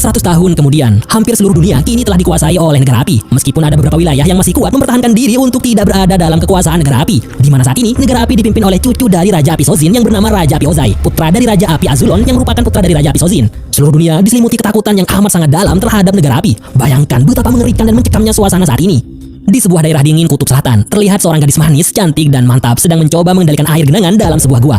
100 tahun kemudian, hampir seluruh dunia kini telah dikuasai oleh negara api. Meskipun ada beberapa wilayah yang masih kuat mempertahankan diri untuk tidak berada dalam kekuasaan negara api. Di mana saat ini negara api dipimpin oleh cucu dari Raja Api Sozin yang bernama Raja Api Ozai, putra dari Raja Api Azulon yang merupakan putra dari Raja Api Sozin. Seluruh dunia diselimuti ketakutan yang amat sangat dalam terhadap negara api. Bayangkan betapa mengerikan dan mencekamnya suasana saat ini. Di sebuah daerah dingin kutub selatan, terlihat seorang gadis manis, cantik dan mantap sedang mencoba mengendalikan air genangan dalam sebuah gua.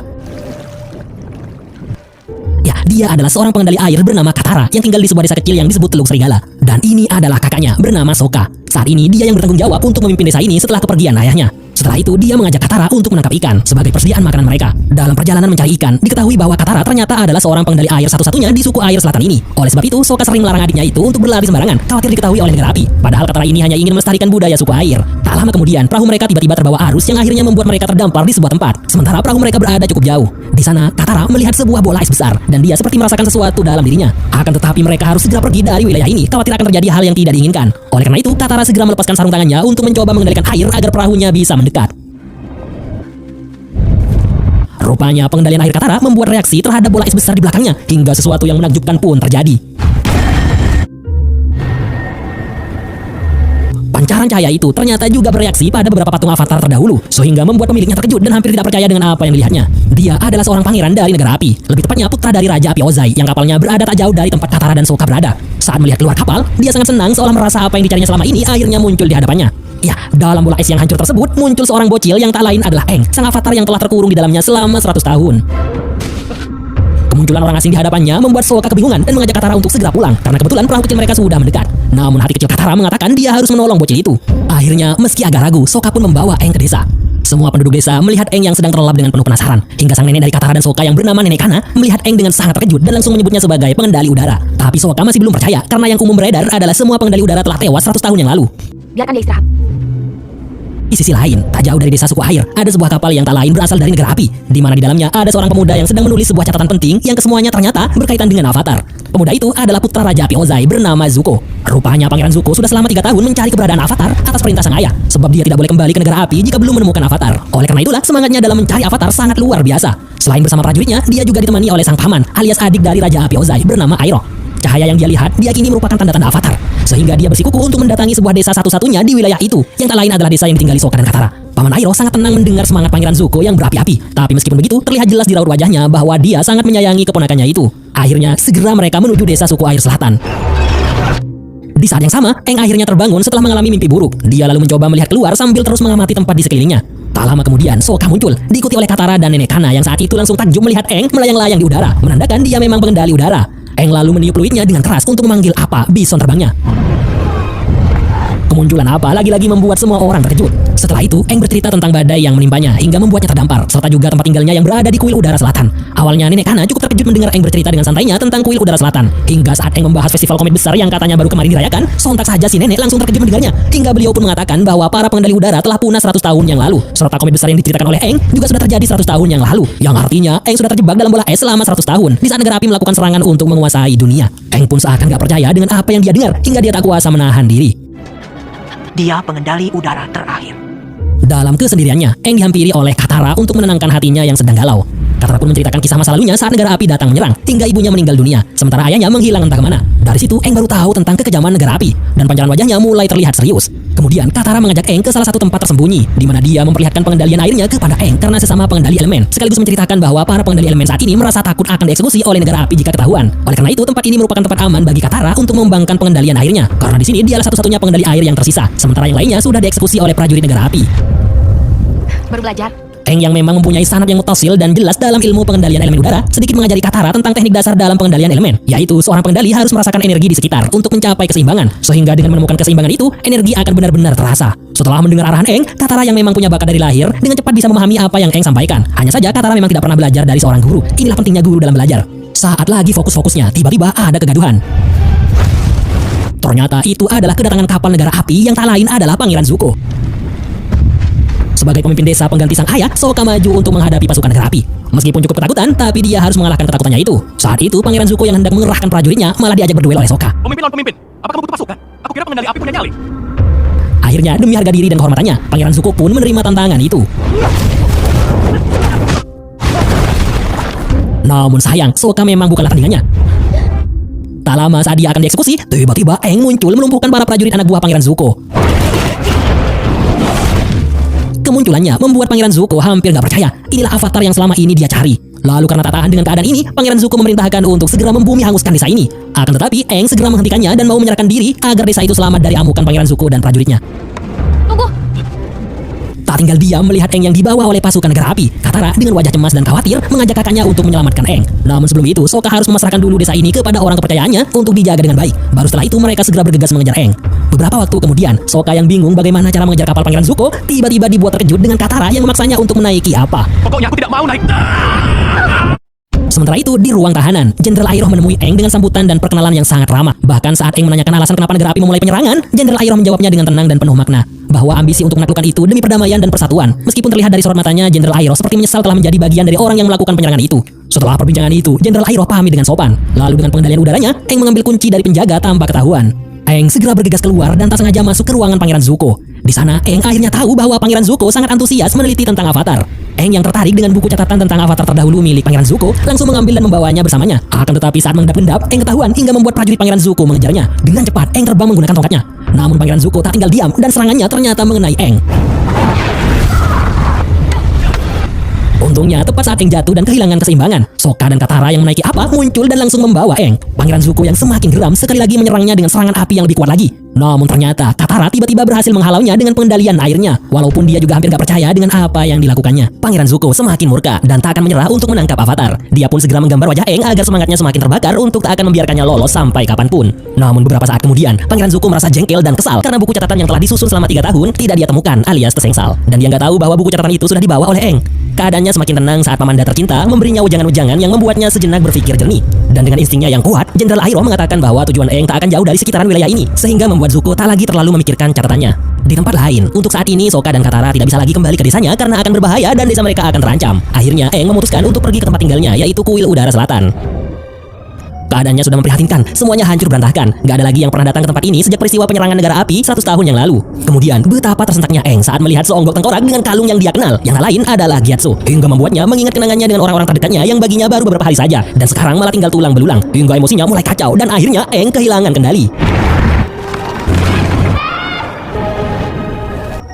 Ya, dia adalah seorang pengendali air bernama Katara yang tinggal di sebuah desa kecil yang disebut Teluk Serigala. Dan ini adalah kakaknya bernama Sokka. Saat ini dia yang bertanggung jawab untuk memimpin desa ini setelah kepergian ayahnya. Setelah itu dia mengajak Katara untuk menangkap ikan sebagai persediaan makanan mereka. Dalam perjalanan mencari ikan, diketahui bahwa Katara ternyata adalah seorang pengendali air satu-satunya di suku air selatan ini. Oleh sebab itu, Sokka sering melarang adiknya itu untuk berlari sembarangan, khawatir diketahui oleh negara api. Padahal Katara ini hanya ingin melestarikan budaya suku air. Tak lama kemudian, perahu mereka tiba-tiba terbawa arus yang akhirnya membuat mereka terdampar di sebuah tempat. Sementara perahu mereka berada cukup jauh. Di sana, Katara melihat sebuah bola es besar dan dia seperti merasakan sesuatu dalam dirinya. Akan tetapi mereka harus segera pergi dari wilayah ini, khawatir akan terjadi hal yang tidak diinginkan. Oleh karena itu, Katara segera melepaskan sarung tangannya untuk mencoba mengendalikan air agar perahunya bisa mendekat. Rupanya pengendalian air Katara membuat reaksi terhadap bola es besar di belakangnya hingga sesuatu yang menakjubkan pun terjadi. Pancaran cahaya itu ternyata juga bereaksi pada beberapa patung avatar terdahulu, sehingga membuat pemiliknya terkejut dan hampir tidak percaya dengan apa yang dilihatnya. Dia adalah seorang pangeran dari negara api, lebih tepatnya putra dari Raja Api Ozai yang kapalnya berada tak jauh dari tempat Katara dan Sokka berada. Saat melihat keluar kapal, dia sangat senang seolah merasa apa yang dicarinya selama ini akhirnya muncul di hadapannya. Ya, dalam bola es yang hancur tersebut muncul seorang bocil yang tak lain adalah Aang, sang avatar yang telah terkurung di dalamnya selama 100 tahun. Kemunculan orang asing di hadapannya membuat Sokka kebingungan dan mengajak Katara untuk segera pulang karena kebetulan perahu kecil mereka sudah mendekat. Namun hati kecil Katara mengatakan dia harus menolong bocil itu. Akhirnya, meski agak ragu, Sokka pun membawa Aang ke desa. Semua penduduk desa melihat Aang yang sedang terlelap dengan penuh penasaran. Hingga sang nenek dari Katara dan Sokka yang bernama Nenek Kana melihat Aang dengan sangat terkejut dan langsung menyebutnya sebagai pengendali udara. Tapi Sokka masih belum percaya karena yang umum beredar adalah semua pengendali udara telah tewas 100 tahun yang lalu. Biarkan dia istirahat. Di sisi lain, tak jauh dari desa suku air, ada sebuah kapal yang tak lain berasal dari negara api, di mana di dalamnya ada seorang pemuda yang sedang menulis sebuah catatan penting yang kesemuanya ternyata berkaitan dengan avatar. Pemuda itu adalah putra Raja Api Ozai bernama Zuko. Rupanya Pangeran Zuko sudah selama 3 tahun mencari keberadaan avatar atas perintah sang ayah, sebab dia tidak boleh kembali ke negara api jika belum menemukan avatar. Oleh karena itulah semangatnya dalam mencari avatar sangat luar biasa. Selain bersama prajuritnya, dia juga ditemani oleh sang paman alias adik dari Raja Api Ozai bernama Airo. Cahaya yang dia lihat diyakini merupakan tanda-tanda avatar, sehingga dia bersikukuh untuk mendatangi sebuah desa satu-satunya di wilayah itu, yang tak lain adalah desa yang ditinggali Sokka dan Katara. Paman Airo sangat tenang mendengar semangat Pangeran Zuko yang berapi-api, tapi meskipun begitu, terlihat jelas di raut wajahnya bahwa dia sangat menyayangi keponakannya itu. Akhirnya, segera mereka menuju desa suku air selatan. Di saat yang sama, Aang akhirnya terbangun setelah mengalami mimpi buruk. Dia lalu mencoba melihat keluar sambil terus mengamati tempat di sekelilingnya. Tak lama kemudian, Sokka muncul, diikuti oleh Katara dan Nenek Kana yang saat itu langsung takjub melihat Aang melayang-layang di udara, menandakan dia memang pengendali udara. Aang lalu meniup fluidnya dengan keras untuk memanggil apa bison terbangnya. Kemunculan apa lagi-lagi membuat semua orang terkejut. Setelah itu, Aang bercerita tentang badai yang menimpanya hingga membuatnya terdampar, serta juga tempat tinggalnya yang berada di kuil udara selatan. Awalnya Nenek Kana cukup terkejut mendengar Aang bercerita dengan santainya tentang kuil udara selatan. Hingga saat Aang membahas festival komik besar yang katanya baru kemarin dirayakan, sontak saja si nenek langsung terkejut mendengarnya. Hingga beliau pun mengatakan bahwa para pengendali udara telah punah 100 tahun yang lalu. Serta komik besar yang diceritakan oleh Aang juga sudah terjadi 100 tahun yang lalu. Yang artinya Aang sudah terjebak dalam bola es selama 100 tahun di saat negara api melakukan serangan untuk menguasai dunia. Aang pun seakan gak percaya dengan apa yang dia dengar hingga dia tak kuasa menahan diri. Dia pengendali udara terakhir. Dalam kesendiriannya, Aang dihampiri oleh Katara untuk menenangkan hatinya yang sedang galau. Katara pun menceritakan kisah masa lalunya saat negara api datang menyerang hingga ibunya meninggal dunia, sementara ayahnya menghilang entah kemana. Dari situ, Aang baru tahu tentang kekejaman negara api dan pancaran wajahnya mulai terlihat serius. Kemudian, Katara mengajak Aang ke salah satu tempat tersembunyi, di mana dia memperlihatkan pengendalian airnya kepada Aang karena sesama pengendali elemen, sekaligus menceritakan bahwa para pengendali elemen saat ini merasa takut akan dieksekusi oleh negara api jika ketahuan. Oleh karena itu, tempat ini merupakan tempat aman bagi Katara untuk mengembangkan pengendalian airnya, karena di sini dialah satu-satunya pengendali air yang tersisa, sementara yang lainnya sudah dieksekusi oleh prajurit negara api. Baru belajar. Aang yang memang mempunyai sanad yang mutasil dan jelas dalam ilmu pengendalian elemen udara, sedikit mengajari Katara tentang teknik dasar dalam pengendalian elemen, yaitu seorang pengendali harus merasakan energi di sekitar untuk mencapai keseimbangan, sehingga dengan menemukan keseimbangan itu, energi akan benar-benar terasa. Setelah mendengar arahan Aang, Katara yang memang punya bakat dari lahir, dengan cepat bisa memahami apa yang Aang sampaikan. Hanya saja Katara memang tidak pernah belajar dari seorang guru. Inilah pentingnya guru dalam belajar. Saat lagi fokus-fokusnya, tiba-tiba ada kegaduhan. Ternyata itu adalah kedatangan kapal negara api yang tak lain adalah Pangeran Zuko. Sebagai pemimpin desa pengganti sang ayah, Sokka maju untuk menghadapi pasukan negara api. Meskipun cukup ketakutan, tapi dia harus mengalahkan ketakutannya itu. Saat itu, Pangeran Zuko yang hendak mengerahkan prajuritnya malah diajak berduel oleh Sokka. Pemimpin lawan pemimpin, apa kamu butuh pasukan? Aku kira pengendali api punya nyali. Akhirnya, demi harga diri dan kehormatannya, Pangeran Zuko pun menerima tantangan itu. Namun sayang, Sokka memang bukanlah tandingannya. Tak lama saat dia akan dieksekusi, tiba-tiba Aang muncul melumpuhkan para prajurit anak buah Pangeran Zuko. Kemunculannya membuat Pangeran Zuko hampir gak percaya. Inilah avatar yang selama ini dia cari. Lalu karena tak tahan dengan keadaan ini, Pangeran Zuko memerintahkan untuk segera membumi hanguskan desa ini. Akan tetapi, Aang segera menghentikannya dan mau menyerahkan diri agar desa itu selamat dari amukan Pangeran Zuko dan prajuritnya. Tunggu. Tak tinggal diam melihat Aang yang dibawa oleh pasukan negara api. Katara dengan wajah cemas dan khawatir mengajak kakaknya untuk menyelamatkan Aang. Namun sebelum itu, Sokka harus memasrahkan dulu desa ini kepada orang kepercayaannya untuk dijaga dengan baik. Baru setelah itu mereka segera bergegas mengejar Aang. Beberapa waktu kemudian, Sokka yang bingung bagaimana cara mengejar kapal Pangeran Zuko tiba-tiba dibuat terkejut dengan Katara yang memaksanya untuk menaiki apa. Pokoknya aku tidak mau naik. Sementara itu, di ruang tahanan, Jenderal Iroh menemui Aang dengan sambutan dan perkenalan yang sangat ramah. Bahkan saat Aang menanyakan alasan kenapa negara api memulai penyerangan, Jenderal Iroh menjawabnya dengan tenang dan penuh makna, bahwa ambisi untuk menaklukkan itu demi perdamaian dan persatuan. Meskipun terlihat dari sorot matanya, Jenderal Iroh seperti menyesal telah menjadi bagian dari orang yang melakukan penyerangan itu. Setelah perbincangan itu, Jenderal Iroh pamit dengan sopan. Lalu dengan pengendalian udaranya, Aang mengambil kunci dari penjaga tanpa ketahuan. Aang segera bergegas keluar dan tak sengaja masuk ke ruangan Pangeran Zuko. Di sana, Aang akhirnya tahu bahwa Pangeran Zuko sangat antusias meneliti tentang Avatar. Aang yang tertarik dengan buku catatan tentang Avatar terdahulu milik Pangeran Zuko langsung mengambil dan membawanya bersamanya. Akan tetapi saat mengendap-endap, Aang ketahuan hingga membuat prajurit Pangeran Zuko mengejarnya. Dengan cepat, Aang terbang menggunakan tongkatnya. Namun Pangeran Zuko tak tinggal diam dan serangannya ternyata mengenai Aang. Untungnya tepat saat Aang jatuh dan kehilangan keseimbangan, Sokka dan Katara yang menaiki apa muncul dan langsung membawa Aang. Pangeran Zuko yang semakin geram sekali lagi menyerangnya dengan serangan api yang lebih kuat lagi. Namun ternyata Katara tiba-tiba berhasil menghalaunya dengan pengendalian airnya. Walaupun dia juga hampir gak percaya dengan apa yang dilakukannya, Pangeran Zuko semakin murka dan tak akan menyerah untuk menangkap Avatar. Dia pun segera menggambar wajah Aang agar semangatnya semakin terbakar untuk tak akan membiarkannya lolos sampai kapanpun. Namun beberapa saat kemudian, Pangeran Zuko merasa jengkel dan kesal karena buku catatan yang telah disusun selama 3 tahun tidak dia temukan alias tersengsal. Dan dia nggak tahu bahwa buku catatan itu sudah dibawa oleh Aang. Keadaannya semakin tenang saat pamanda tercinta memberinya ujangan-ujangan yang membuatnya sejenak berpikir jernih. Dan dengan instingnya yang kuat, Jenderal Iroh mengatakan bahwa tujuan Aang tak akan jauh dari sekitaran wilayah ini, sehingga membuat Zuko tak lagi terlalu memikirkan catatannya. Di tempat lain, untuk saat ini Sokka dan Katara tidak bisa lagi kembali ke desanya karena akan berbahaya dan desa mereka akan terancam. Akhirnya Aang memutuskan untuk pergi ke tempat tinggalnya, yaitu Kuil Udara Selatan. Keadaannya sudah memprihatinkan, semuanya hancur berantakan. Gak ada lagi yang pernah datang ke tempat ini sejak peristiwa penyerangan negara api 100 tahun yang lalu. Kemudian, betapa tersentaknya Aang saat melihat seonggok tengkorak dengan kalung yang dia kenal. Yang lain adalah Gyatso, hingga membuatnya mengingat kenangannya dengan orang-orang terdekatnya yang baginya baru beberapa hari saja. Dan sekarang malah tinggal tulang belulang, hingga emosinya mulai kacau dan akhirnya Aang kehilangan kendali.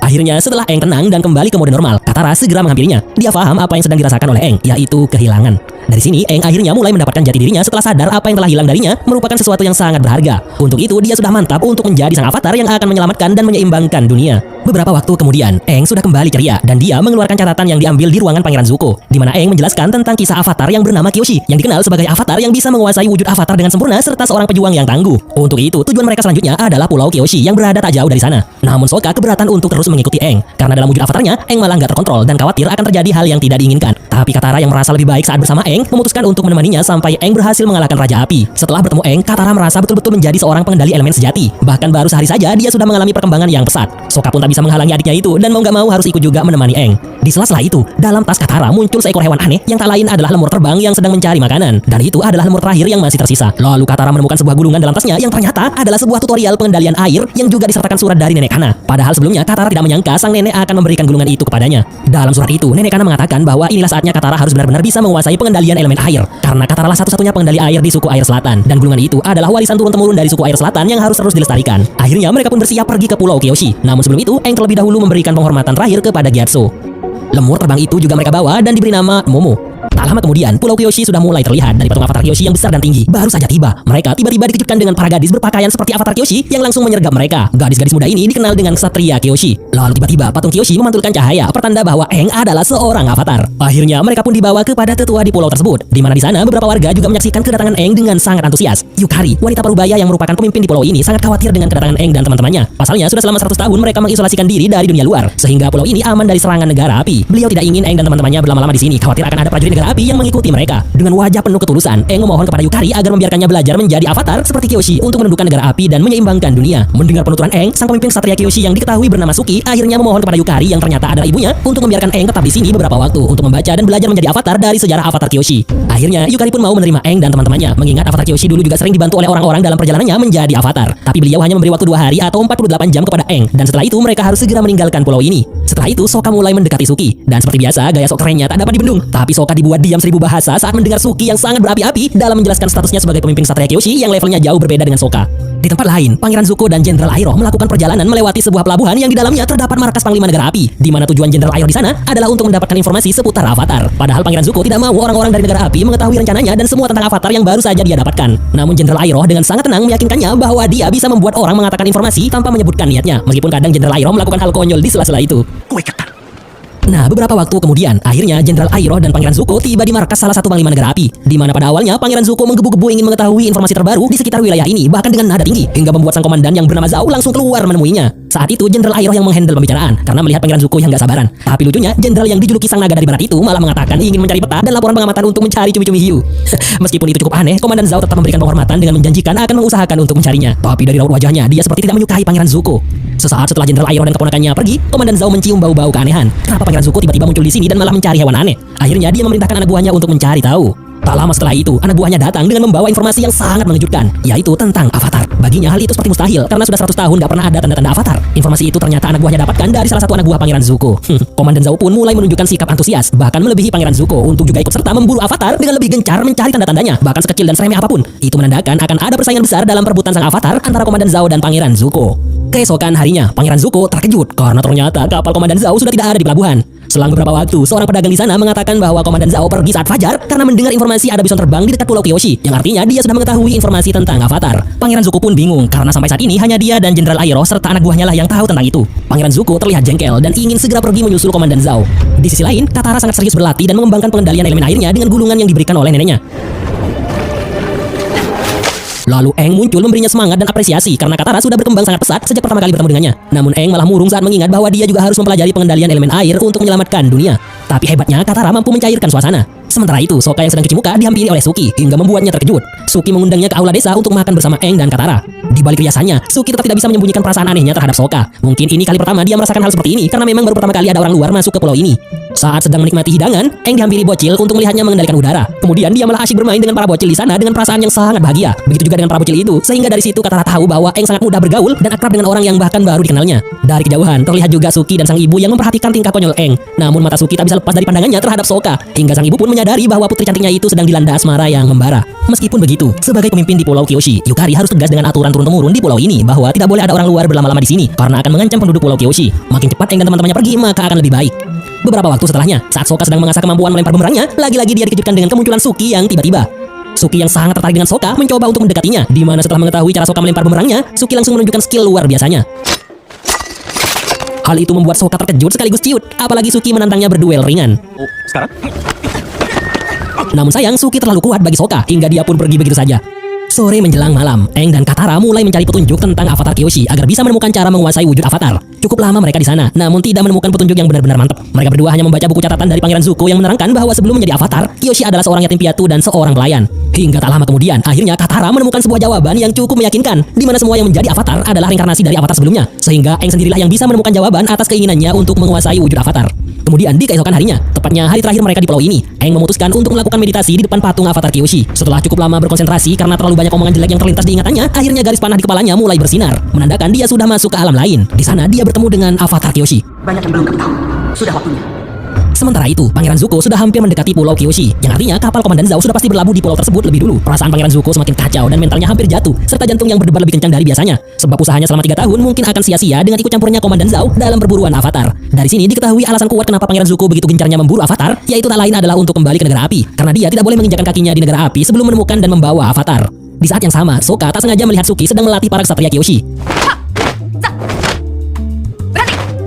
Akhirnya setelah Aang tenang dan kembali ke mode normal, Katara segera menghampirinya. Dia paham apa yang sedang dirasakan oleh Aang, yaitu kehilangan. Dari sini, Aang akhirnya mulai mendapatkan jati dirinya setelah sadar apa yang telah hilang darinya merupakan sesuatu yang sangat berharga. Untuk itu, dia sudah mantap untuk menjadi sang avatar yang akan menyelamatkan dan menyeimbangkan dunia. Beberapa waktu kemudian, Aang sudah kembali ceria dan dia mengeluarkan catatan yang diambil di ruangan Pangeran Zuko, di mana Aang menjelaskan tentang kisah avatar yang bernama Kyoshi, yang dikenal sebagai avatar yang bisa menguasai wujud avatar dengan sempurna serta seorang pejuang yang tangguh. Untuk itu, tujuan mereka selanjutnya adalah Pulau Kyoshi yang berada tak jauh dari sana. Namun Sokka keberatan untuk terus mengikuti Aang, karena dalam wujud avatarnya, Aang malah nggak terkontrol dan khawatir akan terjadi hal yang tidak diinginkan. Tapi Katara yang merasa lebih baik saat bersama Aang memutuskan untuk menemaninya sampai Aang berhasil mengalahkan Raja Api. Setelah bertemu Aang, Katara merasa betul-betul menjadi seorang pengendali elemen sejati. Bahkan baru sehari saja dia sudah mengalami perkembangan yang pesat. Sokka pun tak bisa menghalangi adiknya itu dan mau gak mau harus ikut juga menemani Aang. Di sela-sela itu, dalam tas Katara muncul seekor hewan aneh yang tak lain adalah lemur terbang yang sedang mencari makanan. Dan itu adalah lemur terakhir yang masih tersisa. Lalu Katara menemukan sebuah gulungan dalam tasnya yang ternyata adalah sebuah tutorial pengendalian air yang juga disertakan surat dari Nenek Kana. Padahal sebelumnya Katara tidak menyangka sang nenek akan memberikan gulungan itu kepadanya. Dalam surat itu, Nenek Kana mengatakan bahwa inilah saatnya Katara harus benar-benar bisa menguasai pengendalian elemen air. Karena Katara lah satu-satunya pengendali air di suku air selatan. Dan gulungan itu adalah warisan turun-temurun dari suku air selatan yang harus terus dilestarikan. Akhirnya mereka pun bersiap pergi ke Pulau Kyoshi. Namun sebelum itu, Aang terlebih dahulu memberikan penghormatan terakhir kepada Gyatso. Lemur terbang itu juga mereka bawa dan diberi nama Momo. Tak lama kemudian, Pulau Kyoshi sudah mulai terlihat dari patung avatar Kyoshi yang besar dan tinggi. Baru saja tiba, mereka tiba-tiba dikejutkan dengan para gadis berpakaian seperti avatar Kyoshi yang langsung menyergap mereka. Gadis-gadis muda ini dikenal dengan Ksatria Kyoshi. Lalu tiba-tiba patung Kyoshi memantulkan cahaya, pertanda bahwa Aang adalah seorang avatar. Akhirnya mereka pun dibawa kepada tetua di pulau tersebut, di mana di sana beberapa warga juga menyaksikan kedatangan Aang dengan sangat antusias. Yukari, wanita parubaya yang merupakan pemimpin di pulau ini, sangat khawatir dengan kedatangan Aang dan teman-temannya. Pasalnya sudah selama 100 tahun mereka mengisolasikan diri dari dunia luar, sehingga pulau ini aman dari serangan negara api. Beliau tidak ingin Aang dan teman-temannya berlama-lama di sini, khawatir akan ada prajurit negara api yang mengikuti mereka. Dengan wajah penuh ketulusan, Aang memohon kepada Yukari agar membiarkannya belajar menjadi avatar seperti Kyoshi untuk menundukkan negara api dan menyeimbangkan dunia. Mendengar penuturan Aang, sang pemimpin Ksatria Kyoshi yang diketahui bernama Suki akhirnya memohon kepada Yukari yang ternyata adalah ibunya untuk membiarkan Aang tetap di sini beberapa waktu untuk membaca dan belajar menjadi avatar dari sejarah avatar Kyoshi. Akhirnya Yukari pun mau menerima Aang dan teman-temannya, mengingat avatar Kyoshi dulu juga sering dibantu oleh orang-orang dalam perjalanannya menjadi avatar. Tapi beliau hanya memberi waktu 2 hari atau 48 jam kepada Aang, dan setelah itu mereka harus segera meninggalkan pulau ini. Setelah itu Sokka mulai mendekati Suki. Dan seperti biasa, gaya sok kerennya tak dapat dibendung. Tapi Sokka dibuat diam 1000 bahasa saat mendengar Suki yang sangat berapi-api dalam menjelaskan statusnya sebagai pemimpin Ksatria Kyoshi yang levelnya jauh berbeda dengan Sokka. Di tempat lain, Pangeran Zuko dan Jenderal Iroh melakukan perjalanan melewati sebuah pelabuhan yang di dalamnya terdapat markas Panglima Negara Api, di mana tujuan Jenderal Iroh di sana adalah untuk mendapatkan informasi seputar Avatar. Padahal Pangeran Zuko tidak mau orang-orang dari Negara Api mengetahui rencananya dan semua tentang Avatar yang baru saja dia dapatkan. Namun Jenderal Iroh dengan sangat tenang meyakinkannya bahwa dia bisa membuat orang mengatakan informasi tanpa menyebutkan niatnya, meskipun kadang Jenderal Iroh melakukan hal konyol di sela-sela itu. Kue ketat. Nah, beberapa waktu kemudian, akhirnya Jenderal Iroh dan Pangeran Zuko tiba di markas salah satu Panglima Negara Api, di mana pada awalnya Pangeran Zuko menggebu-gebu ingin mengetahui informasi terbaru di sekitar wilayah ini, bahkan dengan nada tinggi, hingga membuat sang komandan yang bernama Zhao langsung keluar menemuinya. Saat itu Jenderal Iroh yang menghandle pembicaraan, karena melihat Pangeran Zuko yang gak sabaran. Tapi lucunya, Jenderal yang dijuluki sang naga dari barat itu malah mengatakan ingin mencari peta dan laporan pengamatan untuk mencari cumi-cumi hiu. Meskipun itu cukup aneh, Komandan Zhao tetap memberikan penghormatan dengan menjanjikan akan mengusahakan untuk mencarinya. Tapi dari raut wajahnya, dia seperti tidak menyukai Pangeran Zuko. Sesaat setelah Jenderal Iroh dan keponakannya pergi, Komandan Zhao mencium bau-bau keanehan. Kenapa Pangeran Zuko tiba-tiba muncul di sini dan malah mencari hewan aneh? Akhirnya dia memerintahkan anak buahnya untuk mencari tahu. Tak lama setelah itu, anak buahnya datang dengan membawa informasi yang sangat mengejutkan, yaitu tentang Avatar. Baginya hal itu seperti mustahil karena sudah 100 tahun gak pernah ada tanda-tanda Avatar. Informasi itu ternyata anak buahnya dapatkan dari salah satu anak buah Pangeran Zuko. Komandan Zhao pun mulai menunjukkan sikap antusias, bahkan melebihi Pangeran Zuko untuk juga ikut serta memburu Avatar dengan lebih gencar mencari tanda-tandanya, bahkan sekecil dan seremeh apapun. Itu menandakan akan ada persaingan besar dalam perebutan sang Avatar antara Komandan Zhao dan Pangeran Zuko. Keesokan harinya, Pangeran Zuko terkejut karena ternyata kapal Komandan Zhao sudah tidak ada di pelabuhan. Selang beberapa waktu, seorang pedagang di sana mengatakan bahwa Komandan Zhao pergi saat fajar karena mendengar informasi ada bison terbang di dekat Pulau Kyoshi, yang artinya dia sudah mengetahui informasi tentang Avatar. Pangeran Zuko pun bingung karena sampai saat ini hanya dia dan Jenderal Iroh serta anak buahnya lah yang tahu tentang itu. Pangeran Zuko terlihat jengkel dan ingin segera pergi menyusul Komandan Zhao. Di sisi lain, Katara sangat serius berlatih dan mengembangkan pengendalian elemen airnya dengan gulungan yang diberikan oleh neneknya. Lalu Aang muncul memberinya semangat dan apresiasi karena Katara sudah berkembang sangat pesat sejak pertama kali bertemu dengannya. Namun Aang malah murung saat mengingat bahwa dia juga harus mempelajari pengendalian elemen air untuk menyelamatkan dunia. Tapi hebatnya Katara mampu mencairkan suasana. Sementara itu, Sokka yang sedang cuci muka dihampiri oleh Suki hingga membuatnya terkejut. Suki mengundangnya ke aula desa untuk makan bersama Aang dan Katara. Di balik riasannya, Suki tetap tidak bisa menyembunyikan perasaan anehnya terhadap Sokka. Mungkin ini kali pertama dia merasakan hal seperti ini karena memang baru pertama kali ada orang luar masuk ke pulau ini. Saat sedang menikmati hidangan, Aang dihampiri bocil untuk melihatnya mengendalikan udara. Kemudian dia malah asyik bermain dengan para bocil di sana dengan perasaan yang sangat bahagia. Begitu juga dengan para bocil itu, sehingga dari situ Katara tahu bahwa Aang sangat mudah bergaul dan akrab dengan orang yang bahkan baru dikenalnya. Dari kejauhan, terlihat juga Suki dan sang ibu yang memperhatikan tingkah konyol Aang. Namun mata Suki tak bisa lepas dari pandangannya terhadap Sokka, hingga sang ibu pun menyadari bahwa putri cantiknya itu sedang dilanda asmara yang membara. Meskipun begitu, sebagai pemimpin di Pulau Kyoshi, Yukari harus tegas dengan aturan turun-temurun di pulau ini bahwa tidak boleh ada orang luar berlama-lama di sini karena akan mengancam penduduk Pulau Kyoshi. Makin cepat Aang dan teman-temannya pergi, maka akan lebih baik. Beberapa waktu setelahnya, saat Sokka sedang mengasah kemampuan melempar bumerangnya, lagi-lagi dia dikejutkan dengan kemunculan Suki yang tiba-tiba. Suki yang sangat tertarik dengan Sokka mencoba untuk mendekatinya, di mana setelah mengetahui cara Sokka melempar bumerangnya, Suki langsung menunjukkan skill luar biasanya. Hal itu membuat Sokka terkejut sekaligus ciut, apalagi Suki menantangnya berduel ringan. Oh, sekarang? Namun sayang, Suki terlalu kuat bagi Sokka hingga dia pun pergi begitu saja. Sore menjelang malam, Aang dan Katara mulai mencari petunjuk tentang Avatar Kyoshi agar bisa menemukan cara menguasai wujud Avatar. Cukup lama mereka di sana, namun tidak menemukan petunjuk yang benar-benar mantap. Mereka berdua hanya membaca buku catatan dari Pangeran Zuko yang menerangkan bahwa sebelum menjadi Avatar, Kyoshi adalah seorang yatim piatu dan seorang pelayan. Hingga tak lama kemudian, akhirnya Katara menemukan sebuah jawaban yang cukup meyakinkan, di mana semua yang menjadi Avatar adalah reinkarnasi dari Avatar sebelumnya, sehingga Aang sendirilah yang bisa menemukan jawaban atas keinginannya untuk menguasai wujud Avatar. Kemudian di keesokan harinya, tepatnya hari terakhir mereka di pulau ini, Aang memutuskan untuk melakukan meditasi di depan patung Avatar Kyoshi. Setelah cukup lama berkonsentrasi karena terlalu banyak omongan jelek yang terlintas di ingatannya, akhirnya garis panah di kepalanya mulai bersinar, menandakan dia sudah masuk ke alam lain. Di sana dia bertemu dengan Avatar Kyoshi. Banyak yang belum kamu tahu. Sudah waktunya. Sementara itu, Pangeran Zuko sudah hampir mendekati Pulau Kyoshi, yang artinya kapal Komandan Zhao sudah pasti berlabuh di pulau tersebut lebih dulu. Perasaan Pangeran Zuko semakin kacau dan mentalnya hampir jatuh, serta jantung yang berdebar lebih kencang dari biasanya. Sebab usahanya selama 3 tahun mungkin akan sia-sia dengan ikut campurnya Komandan Zhao dalam perburuan Avatar. Dari sini diketahui alasan kuat kenapa Pangeran Zuko begitu gencarnya memburu Avatar, yaitu tak lain adalah untuk kembali ke negara api, karena dia tidak boleh menginjakkan kakinya di negara api sebelum menemukan dan membawa Avatar. Di saat yang sama, Sokka tak sengaja melihat Suki sedang melatih para ksatria Kyoshi.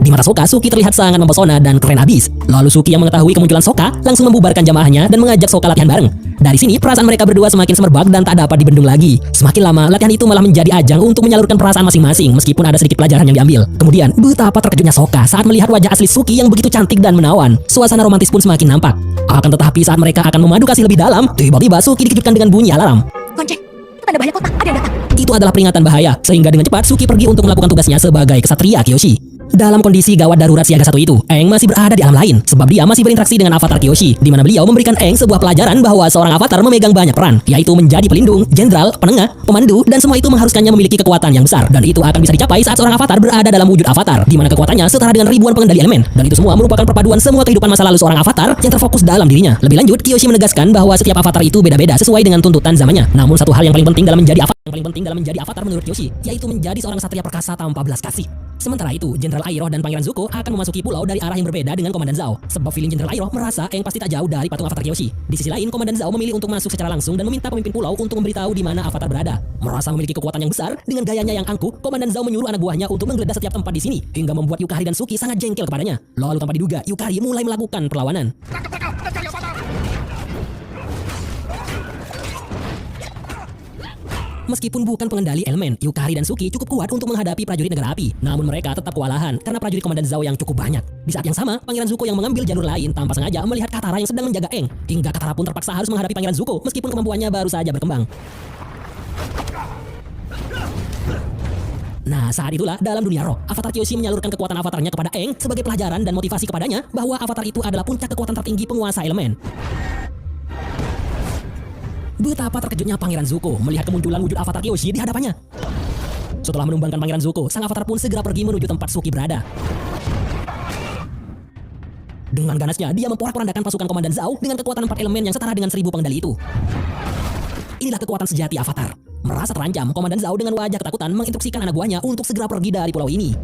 Di mata Sokka, Suki terlihat sangat mempesona dan keren abis. Lalu Suki yang mengetahui kemunculan Sokka langsung membubarkan jamaahnya dan mengajak Sokka latihan bareng. Dari sini perasaan mereka berdua semakin semerbak dan tak dapat dibendung lagi. Semakin lama, latihan itu malah menjadi ajang untuk menyalurkan perasaan masing-masing meskipun ada sedikit pelajaran yang diambil. Kemudian, betapa terkejutnya Sokka saat melihat wajah asli Suki yang begitu cantik dan menawan. Suasana romantis pun semakin nampak. Akan tetapi saat mereka akan memadu kasih lebih dalam, tiba-tiba Suki dikejutkan dengan bunyi alarm. Gonceng, itu tanda bahaya kota, ada yang datang. Itu adalah peringatan bahaya, sehingga dengan cepat Suki pergi untuk melakukan tugasnya sebagai ksatria Kyoshi. Dalam kondisi gawat darurat siaga satu itu, Aang masih berada di alam lain sebab dia masih berinteraksi dengan avatar Kyoshi, di mana beliau memberikan Aang sebuah pelajaran bahwa seorang avatar memegang banyak peran, yaitu menjadi pelindung, jenderal, penengah, pemandu, dan semua itu mengharuskannya memiliki kekuatan yang besar, dan itu akan bisa dicapai saat seorang avatar berada dalam wujud avatar, di mana kekuatannya setara dengan ribuan pengendali elemen, dan itu semua merupakan perpaduan semua kehidupan masa lalu seorang avatar yang terfokus dalam dirinya. Lebih lanjut, Kyoshi menegaskan bahwa setiap avatar itu beda-beda sesuai dengan tuntutan zamannya. Namun satu hal yang paling penting dalam menjadi avatar menurut Kyoshi, yaitu menjadi seorang satria perkasa tanpa belas kasih. Sementara itu, Jenderal Iroh dan Pangeran Zuko akan memasuki pulau dari arah yang berbeda dengan Komandan Zhao. Sebab feeling Jenderal Iroh merasa Aang pasti tak jauh dari patung avatar Kyoshi. Di sisi lain, Komandan Zhao memilih untuk masuk secara langsung dan meminta pemimpin pulau untuk memberitahu di mana avatar berada. Merasa memiliki kekuatan yang besar, dengan gayanya yang angkuh, Komandan Zhao menyuruh anak buahnya untuk menggeledah setiap tempat di sini, hingga membuat Yukari dan Suki sangat jengkel kepadanya. Lalu tanpa diduga, Yukari mulai melakukan perlawanan. Meskipun bukan pengendali elemen, Yukari dan Suki cukup kuat untuk menghadapi prajurit negara api. Namun mereka tetap kewalahan karena prajurit Komandan Zhao yang cukup banyak. Di saat yang sama, Pangeran Zuko yang mengambil jalur lain tanpa sengaja melihat Katara yang sedang menjaga Aang. Hingga Katara pun terpaksa harus menghadapi Pangeran Zuko meskipun kemampuannya baru saja berkembang. Nah, saat itulah dalam dunia roh, avatar Kyoshi menyalurkan kekuatan avatarnya kepada Aang sebagai pelajaran dan motivasi kepadanya bahwa avatar itu adalah puncak kekuatan tertinggi penguasa elemen. Betapa terkejutnya Pangeran Zuko melihat kemunculan wujud avatar Kyoshi di hadapannya. Setelah menumbangkan Pangeran Zuko, sang avatar pun segera pergi menuju tempat Suki berada. Dengan ganasnya, dia memporak-porandakan pasukan Komandan Zhao dengan kekuatan 4 elemen yang setara dengan 1000 pengendali itu. Inilah kekuatan sejati avatar. Merasa terancam, Komandan Zhao dengan wajah ketakutan menginstruksikan anak buahnya untuk segera pergi dari pulau ini.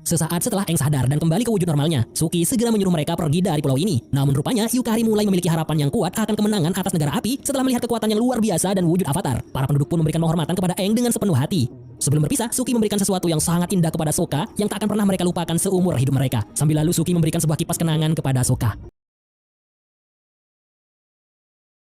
Sesaat setelah Aang sadar dan kembali ke wujud normalnya, Suki segera menyuruh mereka pergi dari pulau ini. Namun rupanya Yukari mulai memiliki harapan yang kuat akan kemenangan atas negara api setelah melihat kekuatan yang luar biasa dan wujud avatar. Para penduduk pun memberikan penghormatan kepada Aang dengan sepenuh hati. Sebelum berpisah, Suki memberikan sesuatu yang sangat indah kepada Sokka yang tak akan pernah mereka lupakan seumur hidup mereka. Sambil lalu Suki memberikan sebuah kipas kenangan kepada Sokka.